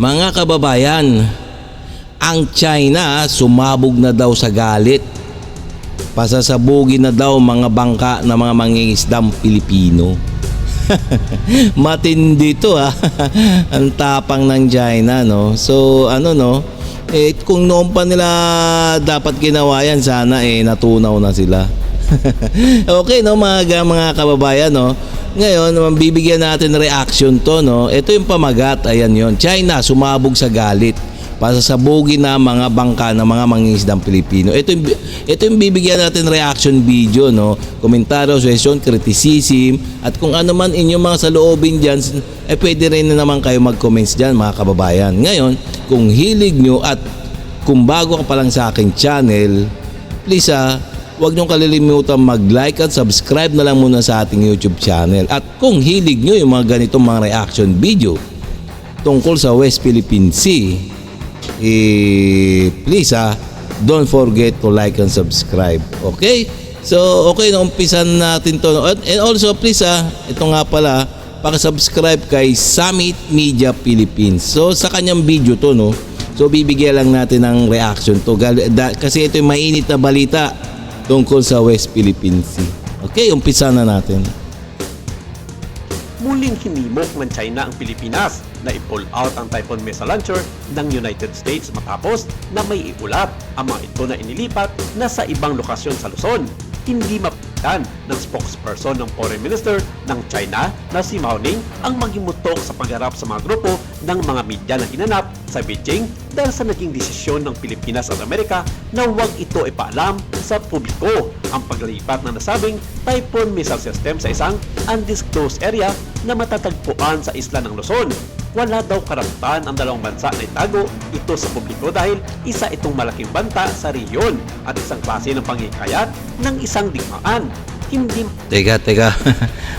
Mga kababayan, ang China sumabog na daw sa galit. Pasasabugin na daw mga bangka na mga mangingisdang Pilipino. Matindi to ha. Ang tapang ng China, no? So ano, no? Kung noon pa nila dapat ginawa yan, sana natunaw na sila. Okay, no, mga kababayan, no? Ngayon, bibigyan natin reaction to, no? Ito yung pamagat, ayan yon. China sumabog sa galit. Pasasabugin na mga bangka ng mga mangingisdang Pilipino. Ito yung bibigyan natin reaction video, no? Komentaryo, suggestion, criticism, at kung ano man inyong mga saloobin dyan, pwede rin na naman kayo mag-comments dyan, mga kababayan. Ngayon, kung hilig nyo at kung bago ka pa lang sa aking channel, please huwag niyong kalilimutan mag-like at subscribe na lang muna sa ating YouTube channel. At kung hilig nyo yung mga ganitong mga reaction video tungkol sa West Philippine Sea, please don't forget to like and subscribe. Okay? So, okay, umpisan natin to. And also, please ito nga pala, paki-subscribe kay Summit Media Philippines. So, sa kanyang video to, no? So, bibigyan lang natin ng reaction to. Kasi ito yung mainit na balita tungkol sa West Philippine Sea. Okay, umpisa na natin. Muling hinimok ng China ang Pilipinas na i-pull out ang Typhoon missile launcher ng United States matapos na may iulat ang mga ito na inilipat na sa ibang lokasyon sa Luzon. Hindi mapitan ng spokesperson ng Foreign Minister ng China na si Mao Ning ang magimutok sa pagharap sa mga grupo ng mga media na ginanap sa Beijing dahil sa naging desisyon ng Pilipinas at Amerika na huwag ito ipaalam sa publiko ang paglipat ng nasabing Typhoon missile system sa isang undisclosed area na matatagpuan sa isla ng Luzon. Wala daw karapatan ang dalawang bansa na itago ito sa publiko dahil isa itong malaking banta sa rehiyon at isang klase ng panghikayat ng isang digmaan. Hindi... Teka.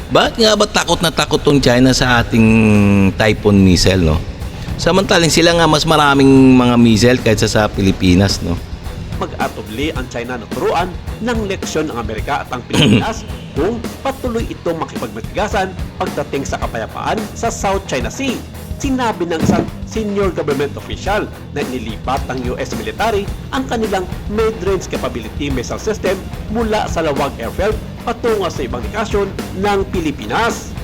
Bakit nga ba takot na takot tong China sa ating Typhoon missile, no? Samantalang sila nga mas maraming mga missile kaysa sa Pilipinas, no? Mag-atubli ang China na turuan ng leksyon ang Amerika at ang Pilipinas kung patuloy itong makipagmatigasan pagdating sa kapayapaan sa South China Sea. Sinabi ng isang senior government official na inilipat ng US military ang kanilang mid-range capability missile system mula sa Lawag Airfield patungo sa ibang lokasyon ng Pilipinas.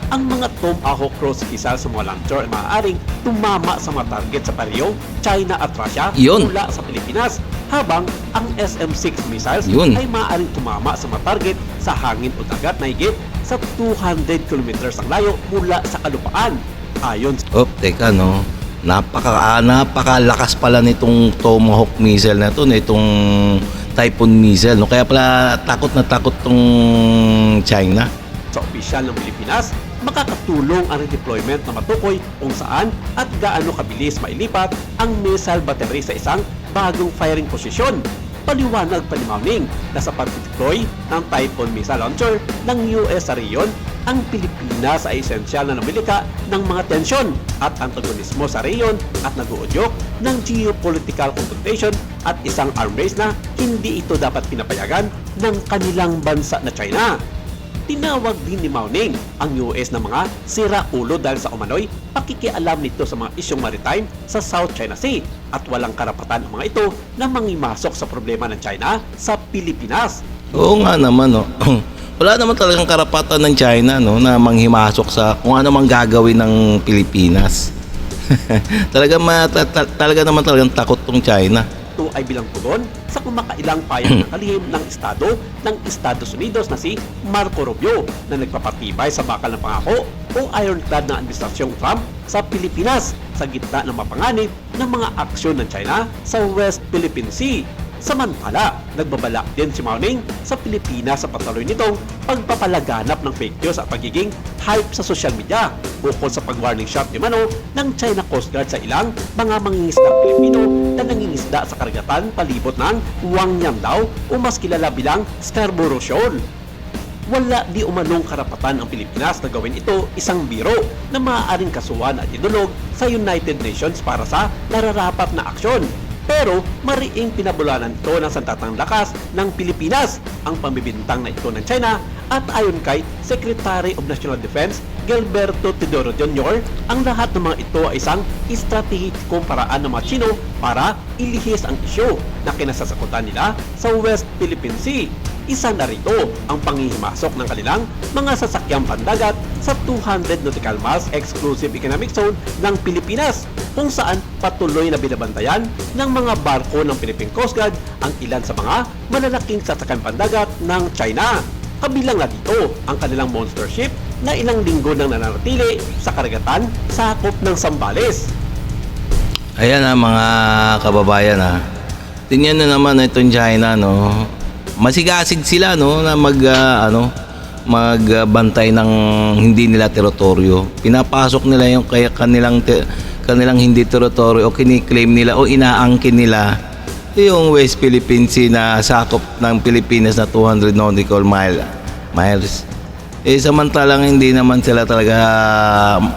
Ang mga Tomahawk cruise missile sa mga launcher ay maaaring tumama sa mga target sa parehong China at Russia mula sa Pilipinas, habang ang SM-6 missiles ay maaaring tumama sa mga target sa hangin o dagat na higit sa 200 kilometers ang layo mula sa kalupaan. Ayon sa... Teka, no? Napakalakas pala nitong Tomahawk missile na ito, nitong Typhoon missile, no? Kaya pala takot na takot tong China. Sa opisyal ng Pilipinas, makakatulong ang redeployment na matukoy kung saan at gaano kabilis mailipat ang missile battery sa isang bagong firing posisyon. Paliwanag pa ni Mao Ning na sa pag-deploy ng Typhoon missile launcher ng US sa rehiyon, ang Pilipinas ay esensyal na namilika ng mga tensyon at antagonismo sa rehiyon at nag-uudyok ng geopolitical confrontation at isang arms race na hindi ito dapat pinapayagan ng kanilang bansa na China. Tinawag din ni Mao Ning ang US na mga sira-ulo dahil sa umano'y pakikialam nito sa mga isyong maritime sa South China Sea at walang karapatan ang mga ito na mangimasok sa problema ng China sa Pilipinas. Oo nga naman, no? Wala naman talagang karapatan ng China, no, na manghimasok sa kung ano mang gagawin ng Pilipinas. Talaga naman talagang takot tong China. Ito ay bilang tugon sa kumakailang payag ng kalihim ng Estado ng Estados Unidos na si Marco Rubio na nagpapatibay sa bakal ng pangako o ironclad ng administrasyong Trump sa Pilipinas sa gitna ng mapanganib ng mga aksyon ng China sa West Philippine Sea. Samantala, nagbabala din si Mao Ning sa Pilipinas sa patuloy nitong pagpapalaganap ng fake news at pagiging hype sa social media bukod sa pag-warning shot ni Mano ng China Coast Guard sa ilang mga mangingisdang Pilipino na nangingisda sa karagatan palibot ng Huangyandao o mas kilala bilang Scarborough Shoal. Wala di umanong karapatan ang Pilipinas na gawin ito isang biro na maaaring kasuhan at idulog sa United Nations para sa nararapat na aksyon. Pero mariing pinabulanan ito ng sandatang lakas ng Pilipinas ang pambibintang na ito ng China at ayon kay Secretary of National Defense Gilberto Teodoro Jr., ang lahat ng mga ito ay isang estratehikong paraan ng mga Chino para ilihis ang isyu na kinasasakutan nila sa West Philippine Sea. Isa na rito ang panghihimasok ng kanilang mga sasakyang pandagat sa 200 nautical miles exclusive economic zone ng Pilipinas, kung saan patuloy na binabantayan ng mga barko ng Philippine Coast Guard ang ilan sa mga malalaking sasakyang pandagat ng China. Kabilang na dito ang kanilang monster ship na ilang linggo nang nananatili sa karagatan sakop ng Zambales. Ayan mga kababayan tingnan na naman itong China, no. Masigasig sila, no, na magbantay ng hindi nila teritoryo. Pinapasok nila yung kaya kanilang hindi teritoryo o kini-claim nila o inaangkin nila yung West Philippine Sea na sakop ng Pilipinas na 200 nautical miles. Samantalang hindi naman sila talaga,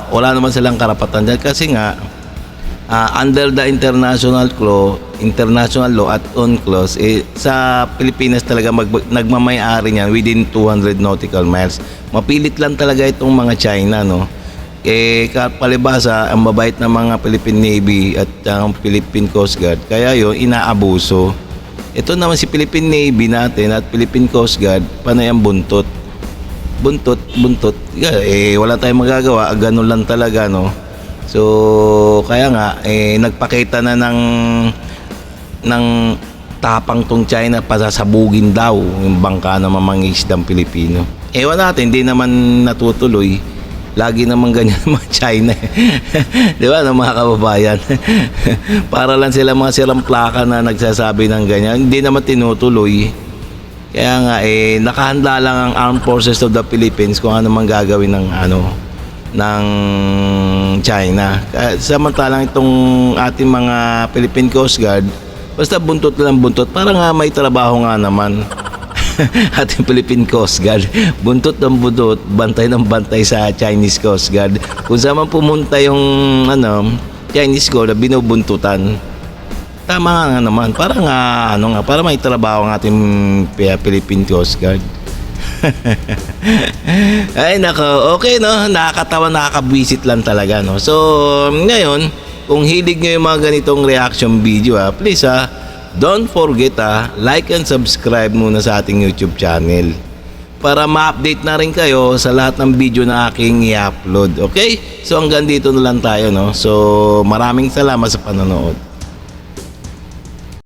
wala naman silang karapatan dyan kasi nga under the international law at UNCLOS, sa Pilipinas talaga nagmamay-ari niyan within 200 nautical miles. Mapilit lang talaga itong mga China, no. Palibasa, ang mabait ng mga Philippine Navy at ang Philippine Coast Guard, kaya yun, inaabuso. Ito naman si Philippine Navy natin at Philippine Coast Guard, panay ang buntot. Wala tayong magagawa, ganun lang talaga, no. So, kaya nga, nagpakita na ng tapang tong China, pasasabugin daw yung bangka ng mamangisdang Pilipino. Ewan natin, hindi naman natutuloy. Lagi naman ganyan mga China. Di ba, no, mga kababayan? Para lang sila mga sirang plaka na nagsasabi ng ganyan. Hindi naman tinutuloy. Kaya nga, nakahanda lang ang Armed Forces of the Philippines kung ano man gagawin ng China. Samantalang itong ating mga Philippine Coast Guard, basta buntot lang buntot, para nga may trabaho nga naman. Ating Philippine Coast Guard, buntot ng buntot, bantay ng bantay sa Chinese Coast Guard. Kung saan man pumunta yung Chinese Coast Guard, binubuntutan. Tama nga naman, para nga para may trabaho ng ating Philippine Coast Guard. Ay nako, okay, no, nakakatawa, nakakabwisit lang talaga, no. So ngayon, kung hilig nyo yung mga ganitong reaction video, please don't forget like and subscribe muna sa ating YouTube channel para ma-update na rin kayo sa lahat ng video na aking i-upload. Okay? So hanggang dito na lang tayo, no. So maraming salamat sa panonood.